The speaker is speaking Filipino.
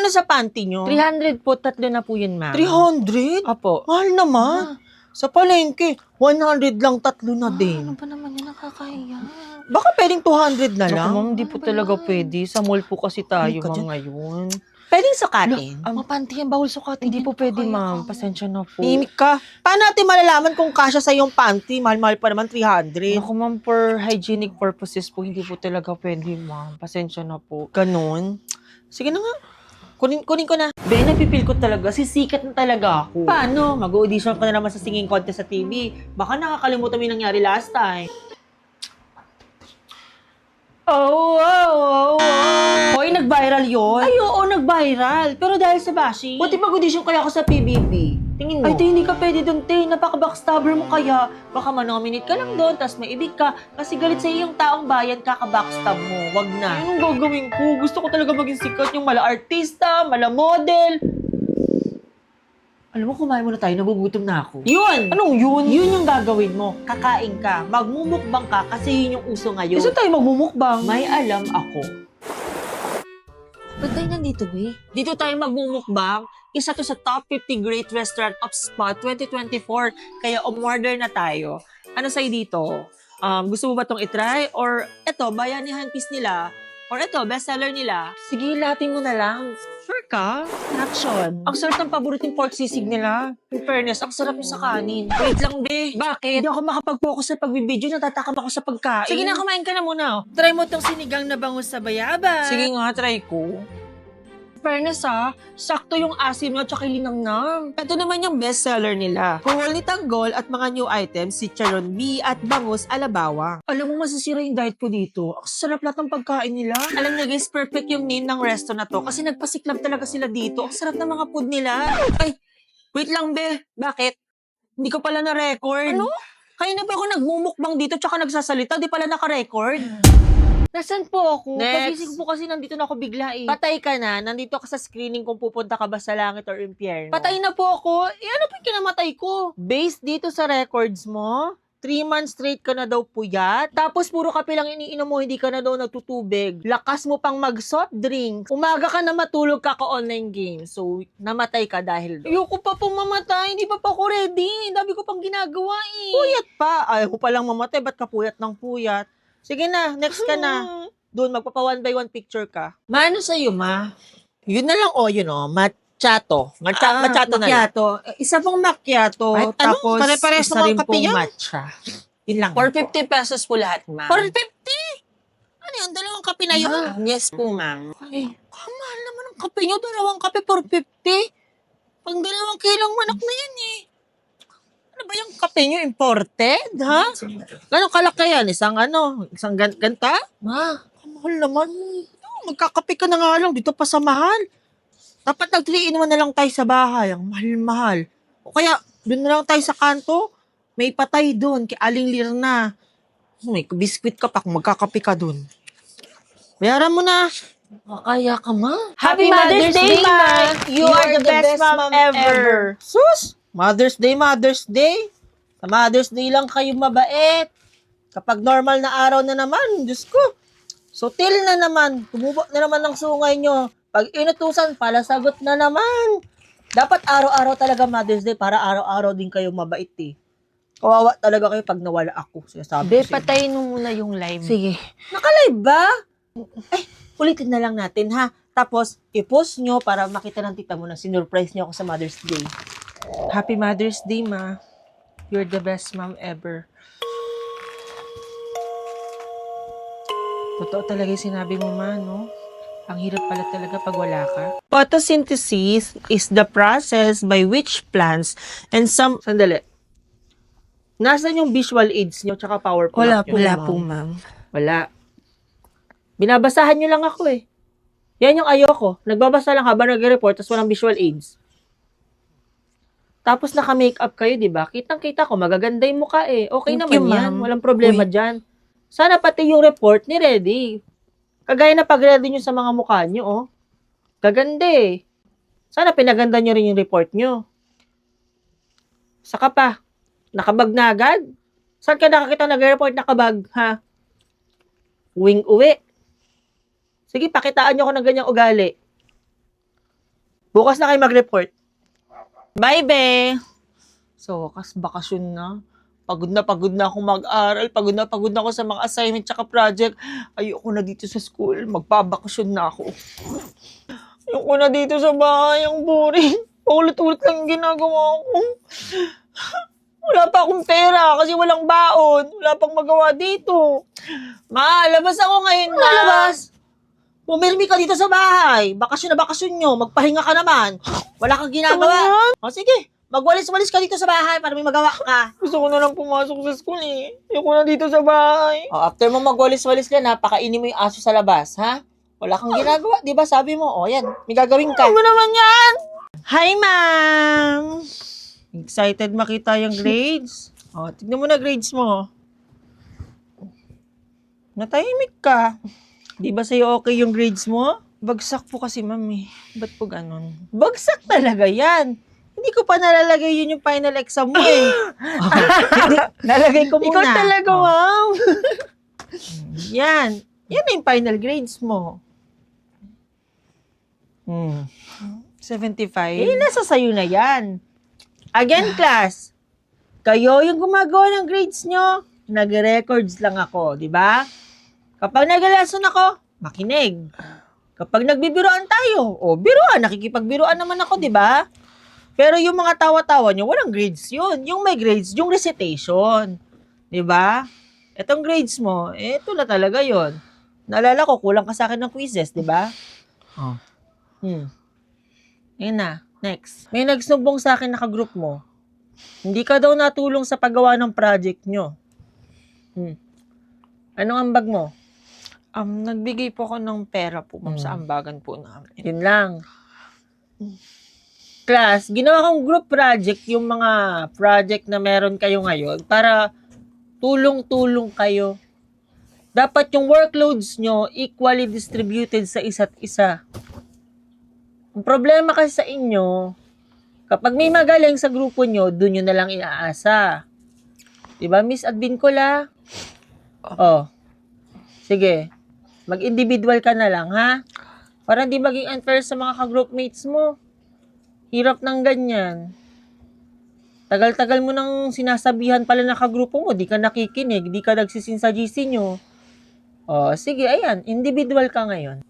Magkano sa panty nyo? 300 po, 3 na po yun, ma'am. 300? Opo. Mahal naman. Sa palengke, 100 lang, 3 na din. Ano ba naman yun? Nakakahiya. Baka pwedeng 200 na lang. Naku, ma'am, hindi po talaga pwede. Sa mall po kasi tayo, Ay, ka ma'am, dyan. ngayon. Pwedeng sukatin. Mapanty yan, bawal sukatin. Hindi po pwede, ma'am. Pasensya na po. Himik ka. Paano natin malalaman kung kasya sa iyong panty? Mahal-mahal pa naman, 300. Naku, ma'am, for hygienic purposes po, hindi po talaga pwede, ma'am. Pasensya na po. Ganun. Sige na nga. Kunin ko na. Be, napipil ko talaga. Sisikat na talaga ako. Paano? Mag-audition ka na naman sa singing contest sa TV. Baka nakakalimutan mo yung nangyari last time. Oh. Hoy, nag-viral yun. Ay, oo, nag-viral. Pero dahil sa bashing. Buti mag-audition kaya ako sa PBB. Tingin mo. Ay, te, hindi ka pwede doon, te. Napaka-backstabber mo kaya. Baka manominate ka lang doon, tas maibig ka. Kasi galit sa iyo yung taong bayan, kaka-backstab mo. Wag na. Anong gagawin ko? Gusto ko talaga maging sikat yung mala-artista, mala-model. Alam mo, kumain muna tayo. Nagugutom na ako. Yun! Anong yun? Yun yung gagawin mo. Kakain ka. Magmumukbang ka kasi yun yung uso ngayon. Gusto tayo magmumukbang. May alam ako. Ba't tayo nandito, be? Dito tayo magmumukbang. Isa to sa top 50 great restaurant of Spot 2024. Kaya umorder na tayo. Ano sa'yo dito? Gusto mo ba itong itry? Or eto, bayanihan piece nila? Or eto, bestseller nila? Sige, latin mo na lang. Sure ka? Action. Ang sarap ng paboritong pork sisig nila. In fairness, ang sarap yung sa kanin. Wait lang, be. Bakit? Hindi ako makapag-focus sa pagbibideo. Natatakam ako sa pagkain. Sige na, kumain ka na muna. Try mo tong sinigang na bangus sa bayaba. Sige nga, try ko. Fairness sakto yung asim nyo at saka linangnang. Ito naman yung bestseller nila. Kuhol ni Tanggol at mga new items, si Charon B at Bangus Alabawa. Alam mo, masisira yung diet ko dito. Ang sarap lahat ng pagkain nila. Alam niyo guys, perfect yung name ng resto na to kasi nagpasiklab talaga sila dito. Ang sarap ng mga food nila. Ay, wait lang be. Bakit? Hindi ko pala na-record. Ano? Kanina pa ako nagmumukbang dito tsaka nagsasalita, di pala naka-record. Nasaan po ako? Next. Pagising po kasi nandito na ako bigla eh. Patay ka na, nandito ka sa screening kung pupunta ka ba sa langit or impyerno. Patay na po ako. Eh, ano pa yung kinamatay ko? Based dito sa records mo, 3 months straight ka na daw puyat, tapos puro kape lang iniinom mo, hindi ka na daw nagtutubig. Lakas mo pang mag-soft drinks. Umaga ka na matulog ka online game. So, namatay ka dahil doon. Ayoko pa pong mamatay. Hindi pa ako ready. Dami ko pang ginagawa eh. Puyat pa. Ayaw mo palang mamatay, ba't ka puyat ng puyat? Sige na, next ka na. Doon, magpapa 1 by 1 picture ka. Maano sa'yo, ma? Yun na lang, yun macchiato. Macchiato na lang. Macchiato. Isa pong macchiato. Kahit Tapos, pare-pares isa naman rin kape pong yan. matcha. Yun lang. For 50 pesos po lahat, ma'am. 450? Ano yun? Dalawang kape na yun? Yes po, ma'am. Ay, kamahal naman ang kape nyo. Dalawang kape for 50. Pang 2 kilong manok na yan eh. Ano ba yung kape nyo? Imported, ha? Gano'ng kalaki yan? Isang ganta? Ma, Kamahal naman. Magkakape ka na nga lang. Dito pa sa mahal. Dapat nag-3-in-1 na lang tayo sa bahay. Ang mahal-mahal. O kaya, doon na lang tayo sa kanto. May patay doon. Kay Aling Lirna. May biskwit ka pa kung magkakape ka doon. Bayaran mo na. makakaya ka, ma. Happy Mother's Day, Ma! You are the best mom ever. Sus! Mother's Day. Sa Mother's Day lang kayo mabait. Kapag normal na araw na naman, Diyos ko. Sutil na naman. Tumubo na naman ng sungay nyo. Pag inutusan, palasagot na naman. Dapat araw-araw talaga Mother's Day para araw-araw din kayo mabait eh. Kawawa talaga kayo pag nawala ako. Be, Sinasabi ko. patayin mo muna yung live. Sige. Naka-live ba? Ulitin na lang natin ha. Tapos, i-post nyo para makita ng tita mo na sinurprise nyo ako sa Mother's Day. Happy Mother's Day, ma. You're the best mom ever. Totoo talaga yung sinabi mo, ma, no? Ang hirap pala talaga pag wala ka. Photosynthesis is the process by which plants and some... Sandali. Nasaan yung visual aids nyo tsaka PowerPoint nyo? Wala po, ma'am. Wala. Binabasahan nyo lang ako eh. Yan yung ayoko. Nagbabasa lang habang nag-report tapos walang visual aids. Tapos naka-makeup kayo, di ba? Kitang-kita ko, magaganda yung mukha eh. Okay Thank naman you, yan. ma'am. Walang problema Uy. dyan. Sana pati yung report ni ready. Kagaya na pag-ready nyo sa mga mukha nyo, oh. Gaganda eh. Sana pinaganda nyo rin yung report nyo. Saka pa, nakabag na agad? Saan ka nakakita nag-report nakabag, ha? Uwing-uwi. Sige, pakitaan nyo ako ng ganyang ugali. Bukas na kayo mag-report. Bye, be! So, wakas bakasyon na. Pagod na ako mag-aral. Pagod na ako sa mga assignment tsaka project. Ayoko na dito sa school. Magbabakasyon na ako. Ayoko na dito sa bahay. Ang boring. Paulit-ulit lang yung ginagawa ko. Wala pa akong pera kasi walang baon. Wala pang magawa dito. Ma, labas ako ngayon na. Labas! Pumirmi ka dito sa bahay. Bakasyon na bakasyon nyo. Magpahinga ka naman. Wala kang ginagawa. O sige, magwalis-walis ka dito sa bahay para may magawa ka. Gusto ko na lang pumasok sa school eh. Ayoko na dito sa bahay. O, after mo magwalis-walis ka na, pakainin mo yung aso sa labas, ha? Wala kang ginagawa, di ba? Sabi mo, o yan, may gagawin ka. Ano naman yan? Hi, ma'am! Excited makita yung grades? O, tignan mo na grades mo. Natahimik ka. Di ba sa'yo okay yung grades mo? Bagsak po kasi, mami. Ba't po ganon? Bagsak talaga yan. Hindi ko pa nalalagay yun yung final exam mo eh. Hindi, nalagay ko muna. Ikaw talaga, O, ma'am. yan. Yan na yung final grades mo. 75. Eh, nasa sayo na yan. Again, class. Kayo yung gumagawa ng grades nyo. Nag-records lang ako, di ba? Kapag nag-lesson ako, makinig. Kapag nagbibiroan tayo, biruan, nakikipagbiruan naman ako, di ba? Pero yung mga tawa-tawa nyo, walang grades yun. Yung may grades, yung recitation. Di ba? Etong grades mo, ito na talaga yon. Naalala ko, kulang ka sa akin ng quizzes, di ba? Oh. Ayun na, next. May nagsumbong sa akin naka-group mo. Hindi ka daw natulong sa paggawa ng project nyo. Anong ambag mo? Nagbigay po ako ng pera po, ma'am, sa ambagan po namin. Yun lang. Class, ginawa kong group project yung mga project na meron kayo ngayon para tulong-tulong kayo. Dapat yung workloads nyo equally distributed sa isa't isa. Ang problema kasi sa inyo, kapag may magaling sa grupo nyo, dun nyo na lang iaasa. Diba, Miss Advincula? Oh. Sige. Mag-individual ka na lang, ha? Para hindi maging unfair sa mga ka-groupmates mo. Hirap ng ganyan. Tagal-tagal mo nang sinasabihan pala na kagrupo mo, di ka nakikinig, di ka nagsisin sa GC nyo. Oh, sige, ayan, individual ka ngayon.